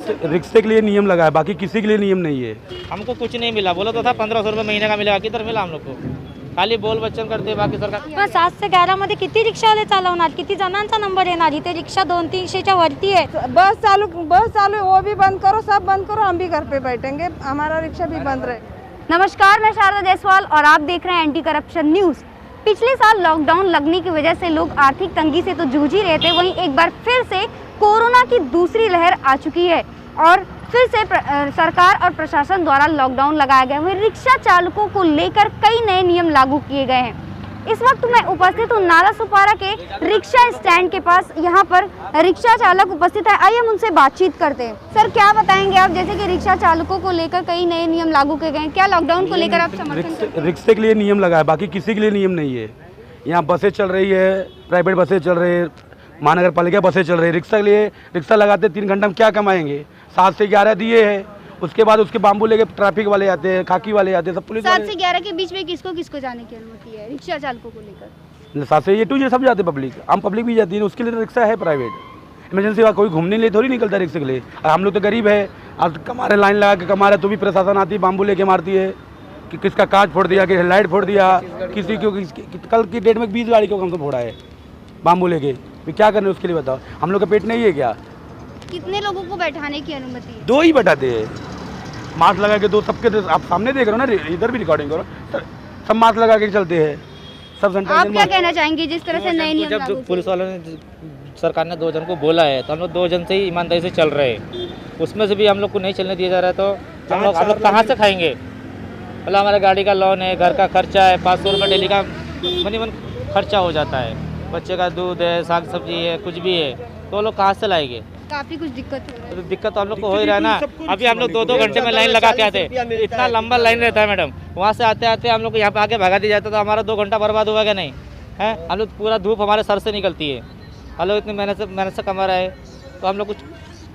रिक्शे के लिए नियम लगा है, बाकी किसी के लिए नियम नहीं है। हमको कुछ नहीं मिला, बोला तो था 1500 रुपये महीने का मिलेगा, किधर मिला हम लोग को? खाली बोल बच्चन करते बाकी सरकार। पण 7 से 11 मध्ये किती रिक्षावाले चालवणार, किती जणांचा नंबर येणार? इथे रिक्षा 200-300च्या वरती आहे। बस चालू है, वो भी बंद करो, सब बंद करो, हम भी घर पे बैठेंगे, हमारा रिक्शा भी बंद रहे। नमस्कार, मैं शारदा जायसवाल और आप देख रहे हैं एंटी करप्शन न्यूज़। पिछले साल लॉकडाउन लगने की वजह से लोग आर्थिक तंगी से तो जूझ ही रहे थे, वहीं एक बार फिर से कोरोना की दूसरी लहर आ चुकी है और फिर से सरकार और प्रशासन द्वारा लॉकडाउन लगाया गया है। वहीं रिक्शा चालकों को लेकर कई नए नियम लागू किए गए हैं। इस वक्त मैं उपस्थित हूँ नाला सुपारा के रिक्शा स्टैंड के पास। यहाँ पर रिक्शा चालक उपस्थित है, आइए हम उनसे बातचीत करते हैं। सर, क्या बताएंगे आप, जैसे कि रिक्शा चालकों को लेकर कई नए नियम लागू किए गए हैं, क्या लॉकडाउन को लेकर आप समर्थन करते हैं? रिक्शे के लिए नियम लगा है, बाकी किसी के लिए नियम नहीं है। यहाँ बसें चल रही है, प्राइवेट बसें चल रही है, महानगर पालिका बसें चल रही है। रिक्शा के लिए रिक्शा लगाते 3 घंटा में क्या कमाएंगे? 7 से 11 दिए हैं, उसके बाद उसके बाम्बू लेके ट्रैफिक वाले आते हैं, खाकी वाले आते हैं, सब पुलिस 7 से 11 के बीच में किसको किसको जाने की अनुमति है रिक्शा चालकों को लेकर? 7 से ये टू ये सब जाते पब्लिक, आम पब्लिक भी जाती है, उसके लिए तो रिक्शा है प्राइवेट। इमरजेंसी का कोई घूमने के लिए थोड़ी निकलता है रिक्शे के लिए। और हम लोग तो गरीब है, अब कमा रहे, लाइन लगा के कमा रहे, तो भी प्रशासन आती है, बाम्बू लेके मारती है कि किसका कांच फोड़ दिया, किसी लाइट फोड़ दिया, किसी को कल की डेट में 20 गाड़ी को कम से फोड़ा है बाम्बू लेके। फिर क्या करने उसके लिए बताओ? हम लोग का पेट नहीं है क्या? कितने लोगों को बैठाने की अनुमति है? 2 ही बैठाते हैं, मास्क लगा के 2 सबके। आप सामने देख रहे हो ना, इधर भी रिकॉर्डिंग करो, सब मास्क लगा के चलते हैं, सब। आप क्या कहना चाहेंगे जिस तरह से नए नियम लागू जब पुलिस वालों ने, सरकार ने 2 जन को बोला है तो हम लोग 2 जन से ही ईमानदारी से चल रहे हैं। उसमें से भी हम लोग को नहीं चलने दिया जा रहा है, तो हम लोग कहाँ से खाएंगे? मतलब हमारे गाड़ी का लोन है, घर का खर्चा है, 500 रुपये डेली का मिनिमम खर्चा हो जाता है, बच्चे का दूध है, साग सब्जी है, कुछ भी है, तो लोग कहाँ से लाएंगे? काफी कुछ दिक्कत हो रहा है। तो दिक्कत तो हम लोग को हो ही रहा है ना। अभी हम लोग 2-2 घंटे में लाइन लगा के आते हैं, इतना लंबा लाइन रहता है मैडम। वहाँ से आते आते हम लोग को यहाँ पे आके भगा दिया जाता, तो हमारा 2 घंटा बर्बाद हुआ क्या नहीं है? हम लोग पूरा धूप हमारे सर से निकलती है, हम लोग इतनी मेहनत से कमा रहे हैं, तो हम लोग कुछ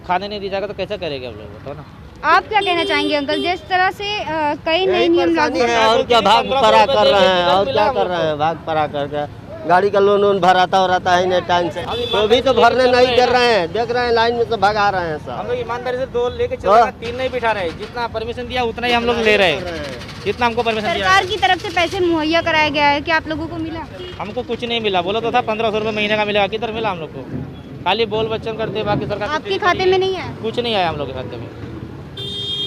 खाने नहीं दिया जाएगा तो कैसे करेंगे हम लोग, बताओ ना। आप क्या कहना चाहेंगे अंकल, जिस तरह से कई नए नियम लागू और क्या भाग परा कर रहे हैं, और क्या कर रहे हैं, भाग परा करके गाड़ी का लोन भराता है नहीं टाइम से, तो भी तो भरने नहीं कर रहे हैं। देख रहे हैं लाइन में से भगा रहे हैं सब। हम लोग ईमानदारी से 2 लेके चल रहे हैं, 3 नहीं बिठा रहे, जितना परमिशन दिया उतना ही हम लोग ले रहे हैं, जितना हमको परमिशन दिया। सरकार की तरफ से पैसे मुहैया कराया गया है, क्या आप लोगों को मिला? हमको कुछ नहीं मिला, बोला तो था 1500 रुपये महीने का मिलेगा, किधर मिला हम लोग को? खाली बोल बच्चन करते बाकी सरकार। आपके खाते में नहीं है? कुछ नहीं आया हम लोग के खाते में।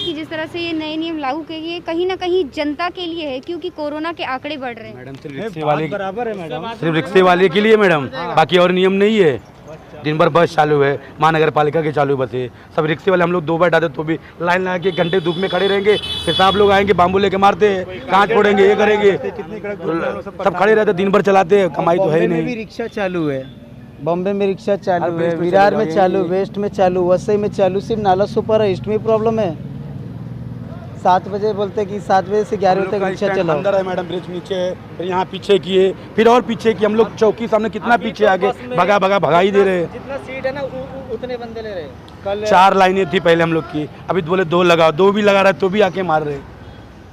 कि जिस तरह से ये नए नियम लागू किए गए, कहीं ना कहीं जनता के लिए है, क्योंकि कोरोना के आंकड़े बढ़ रहे हैं। मैडम सिर्फ रिक्शे वाले बराबर है मैडम, सिर्फ रिक्शे वाले के लिए मैडम, बाकी और नियम नहीं है। दिन भर बस चालू है, महानगर पालिका के चालू बसें, सब रिक्शे वाले हम लोग 2 बैठाते, तो भी लाइन लगा के 1 घंटे धूप में खड़े रहेंगे, फिर साहब लोग आएंगे, बाम्बू लेके मारते हैं, कांच फोड़ेंगे, ये करेंगे, सब खड़े रहते, दिन भर चलाते हैं, कमाई तो है ही नहीं। रिक्शा चालू है, बॉम्बे में रिक्शा चालू है, विरार में चालू, वेस्ट में चालू, वसई में चालू, सिर्फ नाला सुपारा ईस्ट में प्रॉब्लम है। 7 बजे बोलते कि 7 बजे से 11 बजे तक रिक्शा चलाओ। अंदर है मैडम, ब्रिज नीचे है, फिर यहाँ पीछे किए, फिर और पीछे किए, हम लोग चौकी सामने कितना पीछे आगे भगा ही दे रहे हैं। जितना सीट है ना उतने बंदे ले रहे। कल 4 लाइनें थी पहले हम लोग की, अभी बोले 2 लगाओ, 2 भी लगा रहा है तो भी आके मार रहे।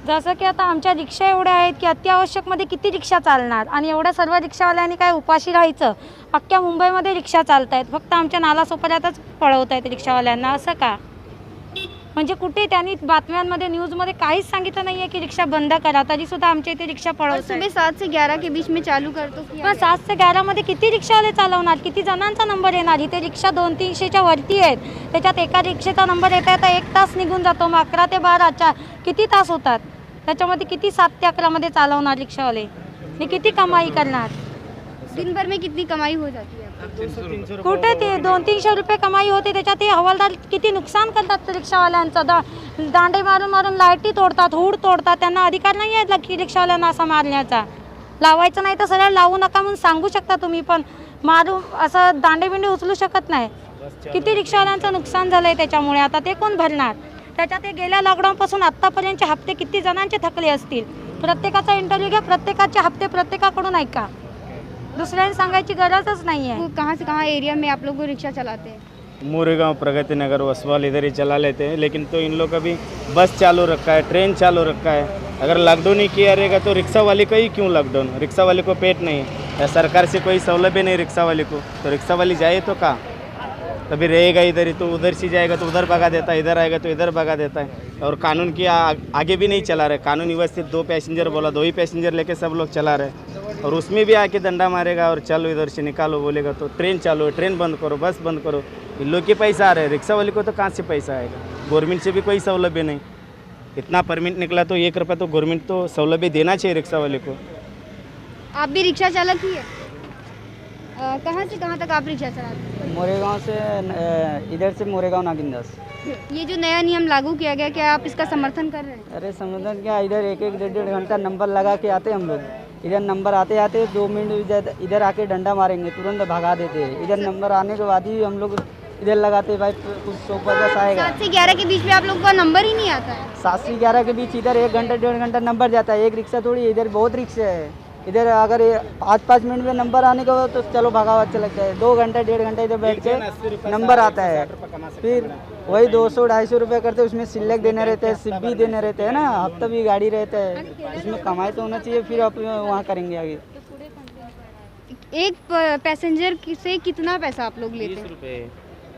जसं की आता आमच्या रिक्षा एवढ्या आहेत की अत्यावश्यक मध्ये किती रिक्षा चालणार, आणि एवढ्या सर्व रिक्षावाल्यांनी काय उपाशी राहायचं? अख्ख्या मुंबईमध्ये रिक्षा चालतायत, फक्त आमच्या नाला सोपाऱ्यातच पळवतायत रिक्षावाल्यांना, असं का? म्हणजे कुठे त्यांनी बातम्यांमध्ये न्यूजमध्ये काहीच सांगितलं नाहीये की रिक्षा बंद करा, तरी सुद्धा आमच्या इथे रिक्षा पळवतात। सुबह 7 से 11 के बीच में चालू करतो की? पण 7 से 11 मध्ये किती रिक्षावाले चालवणार, किती जणांचा नंबर येणार? इथे रिक्षा 200-300च्या वरती आहेत, त्याच्यात एका रिक्षेचा नंबर येता 1 तास निघून जातो, मग 11 ते 12 किती तास होतात? त्याच्यामध्ये किती 7 ते 11 मध्ये चालवणार रिक्षावाले, आणि किती कमाई करणार? दिन भर में कितनी कमाई हो जाती है? कुठे ते 200-300 रुपये कमाई होते, त्याच्यात ते हवालदार किती नुकसान करतात रिक्षावाल्यांचं, दांडे मारून लाईटी तोडतात, हुड तोडतात, त्यांना अधिकार नाही आहे की रिक्षावाल्यांना असा मारण्याचा। लावायचं नाही तर सरळ लावू नका म्हणून सांगू शकता तुम्ही, पण मारू असं दांडेबिंडे उचलू शकत नाही। किती रिक्षावाल्यांचं नुकसान झालंय त्याच्यामुळे, आता ते कोण भरणार? त्याच्यात ते गेल्या लॉकडाऊनपासून आत्तापर्यंतचे हप्ते किती जणांचे थकले असतील? प्रत्येकाचा इंटरव्ह्यू घ्या, प्रत्येकाचे हप्ते प्रत्येकाकडून ऐका, दूसरे सांगायची गरजच नहीं है। कहाँ से कहाँ एरिया में आप लोग रिक्शा चलाते हैं? मोरेगांव, प्रगति नगर, वसवाल इधर ही चला लेते हैं, लेकिन तो इन लोग का भी बस चालू रखा है, ट्रेन चालू रखा है। अगर लॉकडाउन ही किया रहेगा तो रिक्शा वाले का ही क्यों लॉकडाउन? रिक्शा वाले को पेट नहीं है, या सरकार से कोई सहूलत भी नहीं रिक्शा वाले को, तो रिक्शा वाली जाए तो कहाँ? कभी रहेगा इधर ही तो उधर से जाएगा तो उधर भगा देता है, इधर आएगा तो इधर भगा देता है। और कानून की आगे भी नहीं चला रहे, कानून व्यवस्थित 2 पैसेंजर बोला 2 ही पैसेंजर लेके सब लोग चला रहे, और उसमें भी आके डंडा मारेगा और चलो इधर से निकालो बोलेगा तो ट्रेन चालू है, ट्रेन बंद करो, बस बंद करो। इन लोग के पैसा आ रहे हैं, रिक्शा वाले को तो कहाँ से पैसा आएगा? गवर्नमेंट से भी कोई सहूलत नहीं, इतना परमिट निकला तो 1 रुपये तो गवर्नमेंट तो सहूलत देना चाहिए रिक्शा वाले को। आप भी रिक्शा चालक ही है? कहाँ से कहाँ तक आप रिक्शा चलाते हैं? मोरेगांव से इधर से मोरेगांव नागिंदास। ये जो नया नियम लागू किया गया, क्या आप इसका समर्थन कर रहे हैं? अरे समझन क्या, इधर 1-1 डेढ़ घंटा नंबर लगा के आते हम लोग। इधर नंबर आते आते 2 मिनट इधर आके डंडा मारेंगे, तुरंत भगा देते हैं। इधर नंबर आने के बाद ही हम लोग इधर लगाते, भाई कुछ 150 आएगा। 7 से 11 के बीच में आप लोगों का नंबर ही नहीं आता है? 7 से 11 के बीच इधर 1 घंटा 1.5 घंटा नंबर जाता है। एक रिक्शा थोड़ी, इधर बहुत रिक्शा है। इधर अगर 5-5 मिनट में नंबर आने का हो तो चलो भगाओ, अच्छा लगता है। 2 घंटा 1.5 घंटा इधर बैठ के नंबर आता है, फिर वही 200-250 रुपये करते, उसमें सिलेक्ट देने रहते हैं, सिप भी देने रहते हैं ना, हफ्ता भी गाड़ी रहता है, इसमें कमाई तो होना चाहिए, फिर आप वहाँ करेंगे आगे। एक पैसेंजर से कितना पैसा आप लोग लेते 20 हैं? रुपये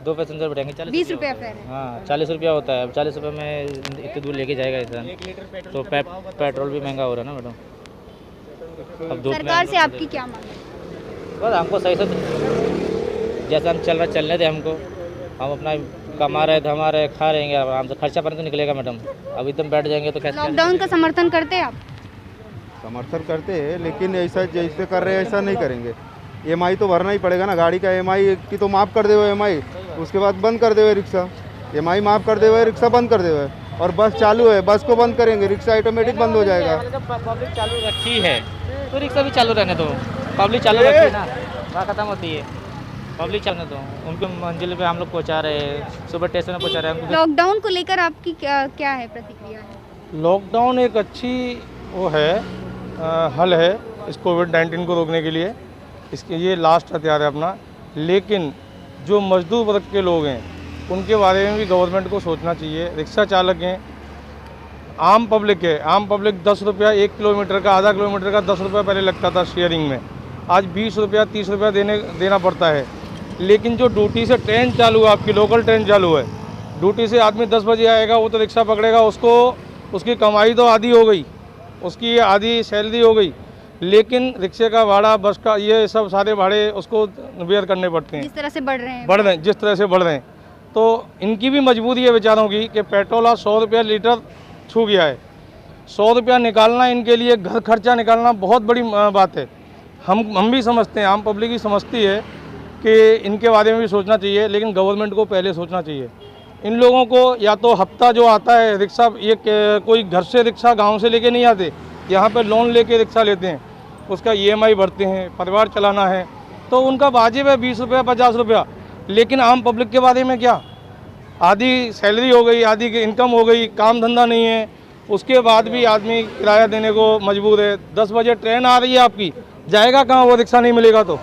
2 पैसेंजर बैठेंगे, 20 रुपये फेयर है। हाँ 40 रुपया होता है। अब 40 रुपये में इतनी दूर लेके जाएगा इंसान, तो पेट्रोल भी महंगा हो रहा है ना मैडम। अब सरकार से आपकी क्या मांग है? बस हमको सही से जैसे हम चल रहे चलने दे हमको, हम अपना कमा रहे धमा रहे खा रहेंगे आराम से, खर्चा पानी तो निकलेगा मैडम। अब एकदम बैठ जाएंगे तो कैसे? लॉकडाउन का समर्थन करते हैं आप? समर्थन करते हैं, लेकिन ऐसा जैसे कर रहे हैं ऐसा नहीं करेंगे। EMI तो भरना ही पड़ेगा ना, गाड़ी का EMI की तो माफ़ कर दे हुए EMI, उसके बाद बंद कर दे हुए रिक्शा। EMI माफ़ कर दे हुए रिक्शा बंद कर दे हुए, और बस चालू है, बस को बंद करेंगे, रिक्शा ऑटोमेटिक बंद हो जाएगा। पब्लिक चालू रखी है तो रिक्शा भी चालू रहने दो, पब्लिक चालू रखी है ना, बात खत्म होती है। पब्लिक चलने दो, उनके मंजिल पे हम लोग पहुंचा रहे हैं, सुबह स्टेशन में पहुंचा रहे हैं। लॉकडाउन को लेकर आपकी क्या है प्रतिक्रिया है? लॉकडाउन एक अच्छी वो है, हल है इस कोविड-19 को रोकने के लिए, इसके ये लास्ट हथियार है अपना। लेकिन जो मजदूर वर्ग के लोग हैं उनके बारे में भी गवर्नमेंट को सोचना चाहिए। रिक्शा चालक हैं, आम पब्लिक है, आम पब्लिक 10 रुपया 1 किलोमीटर का, आधा किलोमीटर का 10 रुपया पहले लगता था शेयरिंग में, आज 20 रुपया 30 रुपया देना पड़ता है। लेकिन जो ड्यूटी से ट्रेन चालू है, आपकी लोकल ट्रेन चालू है, ड्यूटी से आदमी 10 बजे आएगा, वो तो रिक्शा पकड़ेगा, उसको उसकी कमाई तो आधी हो गई, उसकी आधी सैलरी हो गई, लेकिन रिक्शे का भाड़ा, बस का, ये सब सारे भाड़े उसको बेयर करने पड़ते हैं। जिस तरह से बढ़ रहे हैं जिस तरह से बढ़ रहे हैं, तो इनकी भी मजबूरी है बेचारों की कि पेट्रोल आज 100 रुपया लीटर छू गया है। 100 रुपया निकालना इनके लिए, घर खर्चा निकालना बहुत बड़ी बात है। हम भी समझते हैं, आम पब्लिक भी समझती है कि इनके बारे में भी सोचना चाहिए, लेकिन गवर्नमेंट को पहले सोचना चाहिए। इन लोगों को या तो हफ्ता जो आता है रिक्शा, ये कोई घर से रिक्शा गांव से लेके नहीं आते, यहाँ पे लोन लेके रिक्शा लेते हैं, उसका EMI भरते हैं, परिवार चलाना है, तो उनका वाजिब है 20 रुपया 50 रुपया। लेकिन आम पब्लिक के बारे में क्या, आधी सैलरी हो गई, आधी की इनकम हो गई, काम धंधा नहीं है, उसके बाद भी आदमी किराया देने को मजबूर है। 10 बजे ट्रेन आ रही है आपकी, जाएगा कहाँ? वो रिक्शा नहीं मिलेगा तो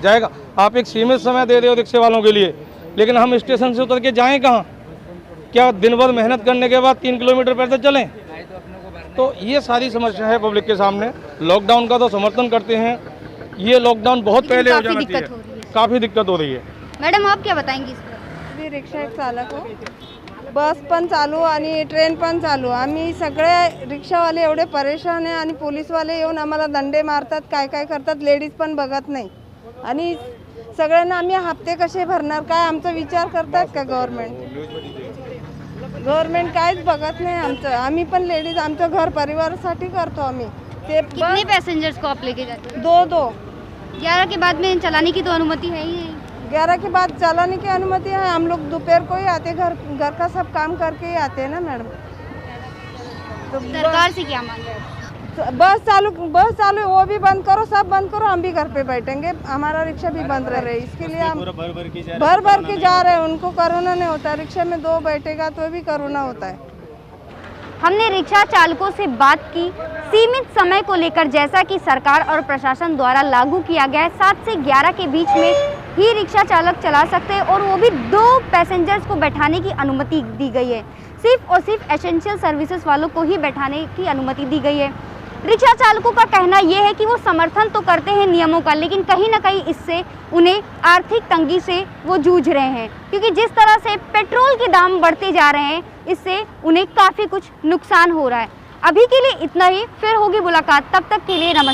जाएगा? आप एक सीमित समय दे रहे हो रिक्शे वालों के लिए, लेकिन हम स्टेशन से उतर के जाएँ कहाँ? क्या दिन भर मेहनत करने के बाद 3 किलोमीटर पैदल चलें? तो ये सारी समस्या है पब्लिक के सामने। लॉकडाउन का तो समर्थन करते हैं, ये लॉकडाउन बहुत पहले हो जाना चाहिए, काफ़ी दिक्कत हो रही है। मैडम आप क्या बताएंगी इस पर? मी रिक्षा एक चालक हो, बस पण चालू आणि ट्रेन पण चालू, आम्ही सगळे रिक्षावाले एवढे परेशान आहे, आणि पोलीसवाले येऊन आम्हाला दंडे मारतात, काय काय करतात, लेडीज पण बघत नाही, आणि सगळ्यांना आम्ही हप्ते कसे भरणार, काय आमचा विचार करतात का गव्हर्नमेंट काहीच बघत नाही आमचं। आम्ही पण लेडीज आमचं घर परिवारासाठी करतो आम्ही। ते कितने पैसेंजर्स को आप लेके जाते हैं? 2-2। 11 के बाद में चलाने की तो अनुमति है ही नहीं। 11 के बाद चलाने की अनुमति है, हम लोग दोपहर को ही आते, घर का सब काम करके ही आते हैं ना मैडम। तो सरकार से क्या मांग है? बस चालू वो भी बंद करो, सब बंद करो, हम भी घर पे बैठेंगे, हमारा रिक्शा भी बंद रहे, इसके लिए हम भर के जा रहे हैं। उनको कोरोना नहीं होता, रिक्शा में 2 बैठेगा तो भी कोरोना होता है। हमने रिक्शा चालकों से बात की सीमित समय को लेकर, जैसा कि सरकार और प्रशासन द्वारा लागू किया गया है 7 से 11 के बीच में ही रिक्शा चालक चला सकते हैं, और वो भी 2 पैसेंजर्स को बैठाने की अनुमति दी गई है। सिर्फ और सिर्फ एसेंशियल सर्विसेज वालों को ही बैठाने की अनुमति दी गई है। रिक्शा चालकों का कहना यह है कि वो समर्थन तो करते हैं नियमों का, लेकिन कहीं ना कहीं इससे उन्हें आर्थिक तंगी से वो जूझ रहे हैं, क्योंकि जिस तरह से पेट्रोल के दाम बढ़ते जा रहे हैं इससे उन्हें काफ़ी कुछ नुकसान हो रहा है। अभी के लिए इतना ही, फिर होगी मुलाकात, तब तक के लिए नमस्कार।